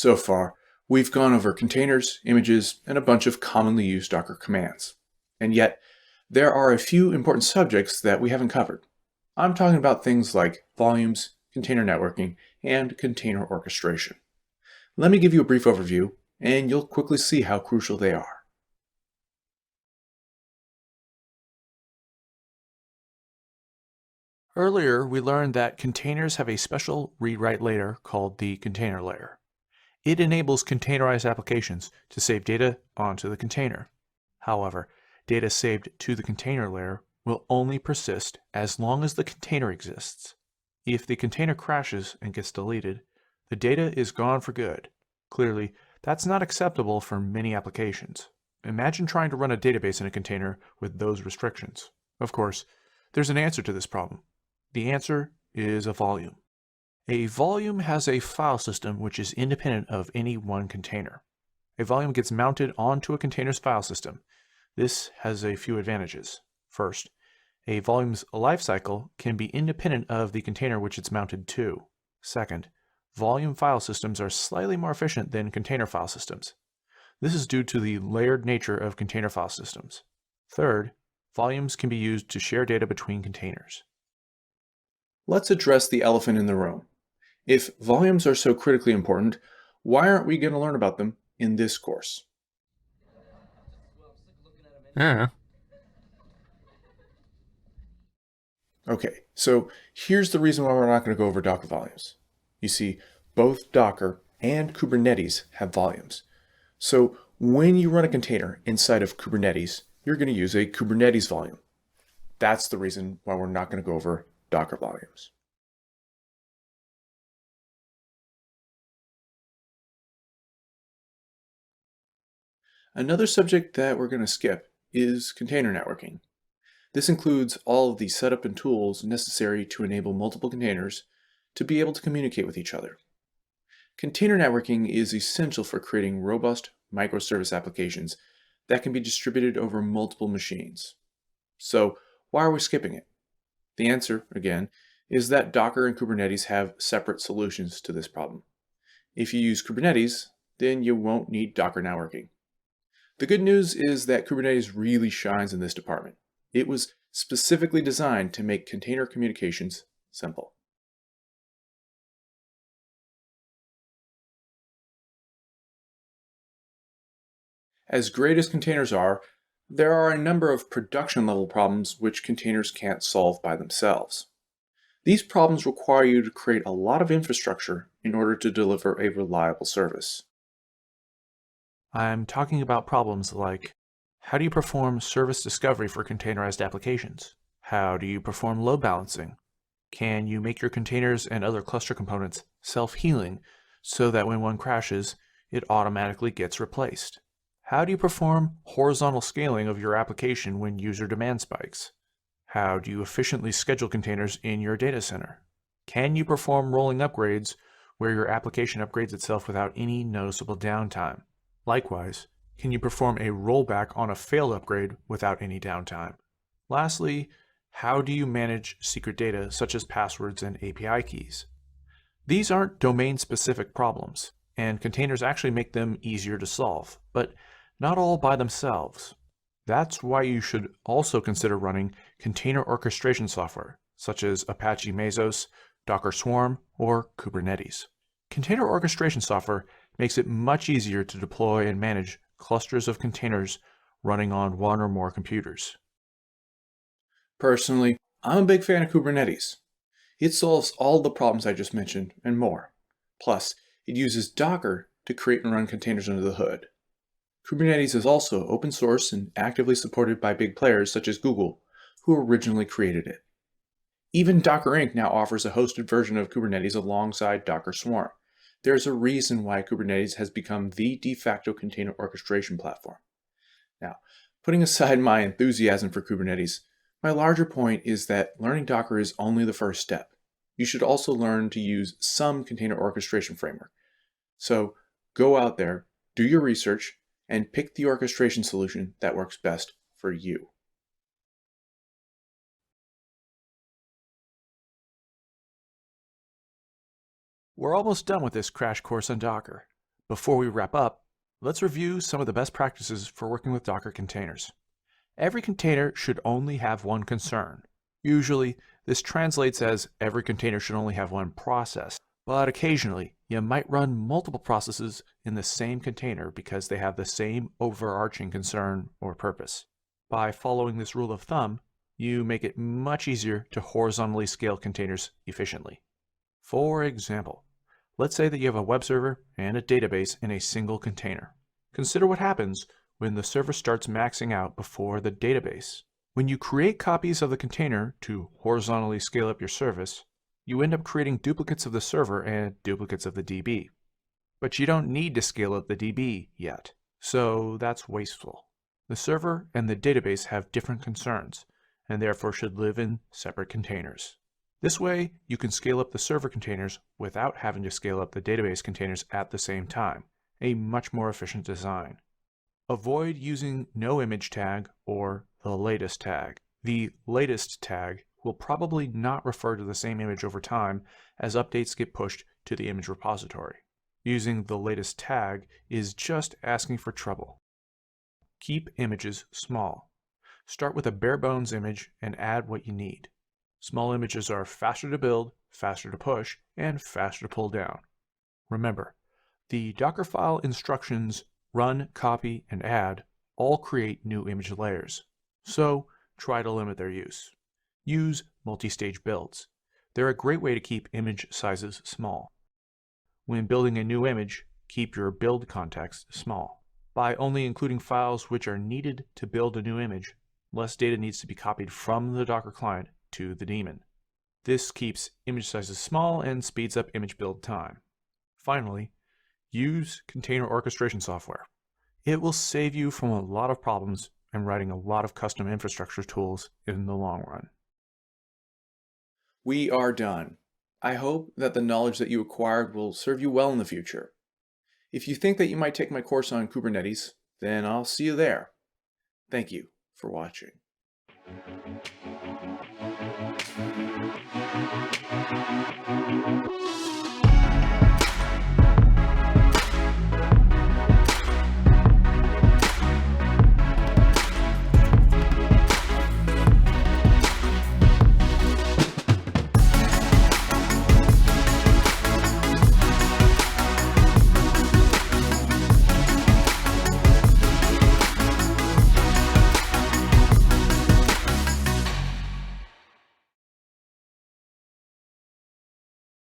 So far, we've gone over containers, images, and a bunch of commonly used Docker commands. And yet, there are a few important subjects that we haven't covered. I'm talking about things like volumes, container networking, and container orchestration. Let me give you a brief overview, and you'll quickly see how crucial they are. Earlier, we learned that containers have a special read-write layer called the container layer. It enables containerized applications to save data onto the container. However, data saved to the container layer will only persist as long as the container exists. If the container crashes and gets deleted, the data is gone for good. Clearly, that's not acceptable for many applications. Imagine trying to run a database in a container with those restrictions. Of course, there's an answer to this problem. The answer is a volume. A volume has a file system which is independent of any one container. A volume gets mounted onto a container's file system. This has a few advantages. First, a volume's lifecycle can be independent of the container which it's mounted to. Second, volume file systems are slightly more efficient than container file systems. This is due to the layered nature of container file systems. Third, volumes can be used to share data between containers. Let's address the elephant in the room. If volumes are so critically important, why aren't we going to learn about them in this course? Yeah. Okay, so here's the reason why we're not going to go over Docker volumes. You see, both Docker and Kubernetes have volumes. So when you run a container inside of Kubernetes, you're going to use a Kubernetes volume. That's the reason why we're not going to go over Docker volumes. Another subject that we're going to skip is container networking. This includes all of the setup and tools necessary to enable multiple containers to be able to communicate with each other. Container networking is essential for creating robust microservice applications that can be distributed over multiple machines. So, why are we skipping it? The answer, again, is that Docker and Kubernetes have separate solutions to this problem. If you use Kubernetes, then you won't need Docker networking. The good news is that Kubernetes really shines in this department. It was specifically designed to make container communications simple. As great as containers are, there are a number of production level problems which containers can't solve by themselves. These problems require you to create a lot of infrastructure in order to deliver a reliable service. I'm talking about problems like, how do you perform service discovery for containerized applications? How do you perform load balancing? Can you make your containers and other cluster components self-healing so that when one crashes, it automatically gets replaced? How do you perform horizontal scaling of your application when user demand spikes? How do you efficiently schedule containers in your data center? Can you perform rolling upgrades where your application upgrades itself without any noticeable downtime? Likewise, can you perform a rollback on a failed upgrade without any downtime? Lastly, how do you manage secret data such as passwords and API keys? These aren't domain-specific problems, and containers actually make them easier to solve, but not all by themselves. That's why you should also consider running container orchestration software, such as Apache Mesos, Docker Swarm, or Kubernetes. Container orchestration software makes it much easier to deploy and manage clusters of containers running on one or more computers. Personally, I'm a big fan of Kubernetes. It solves all the problems I just mentioned and more. Plus, it uses Docker to create and run containers under the hood. Kubernetes is also open source and actively supported by big players such as Google, who originally created it. Even Docker Inc. now offers a hosted version of Kubernetes alongside Docker Swarm. There's a reason why Kubernetes has become the de facto container orchestration platform. Now, putting aside my enthusiasm for Kubernetes, my larger point is that learning Docker is only the first step. You should also learn to use some container orchestration framework. So go out there, do your research, and pick the orchestration solution that works best for you. We're almost done with this crash course on Docker. Before we wrap up, let's review some of the best practices for working with Docker containers. Every container should only have one concern. Usually, this translates as every container should only have one process, but occasionally, you might run multiple processes in the same container because they have the same overarching concern or purpose. By following this rule of thumb, you make it much easier to horizontally scale containers efficiently. For example, let's say that you have a web server and a database in a single container. Consider what happens when the server starts maxing out before the database. When you create copies of the container to horizontally scale up your service, you end up creating duplicates of the server and duplicates of the DB. But you don't need to scale up the DB yet, so that's wasteful. The server and the database have different concerns, and therefore should live in separate containers. This way, you can scale up the server containers without having to scale up the database containers at the same time, a much more efficient design. Avoid using noImage tag or the latest tag. The latest tag will probably not refer to the same image over time as updates get pushed to the image repository. Using the latest tag is just asking for trouble. Keep images small. Start with a bare bones image and add what you need. Small images are faster to build, faster to push, and faster to pull down. Remember, the Dockerfile instructions run, copy, and add all create new image layers, so try to limit their use. Use multi-stage builds. They're a great way to keep image sizes small. When building a new image, keep your build context small. By only including files which are needed to build a new image, less data needs to be copied from the Docker client to the daemon. This keeps image sizes small and speeds up image build time. Finally, use container orchestration software. It will save you from a lot of problems and writing a lot of custom infrastructure tools in the long run. We are done. I hope that the knowledge that you acquired will serve you well in the future. If you think that you might take my course on Kubernetes, then I'll see you there. Thank you for watching.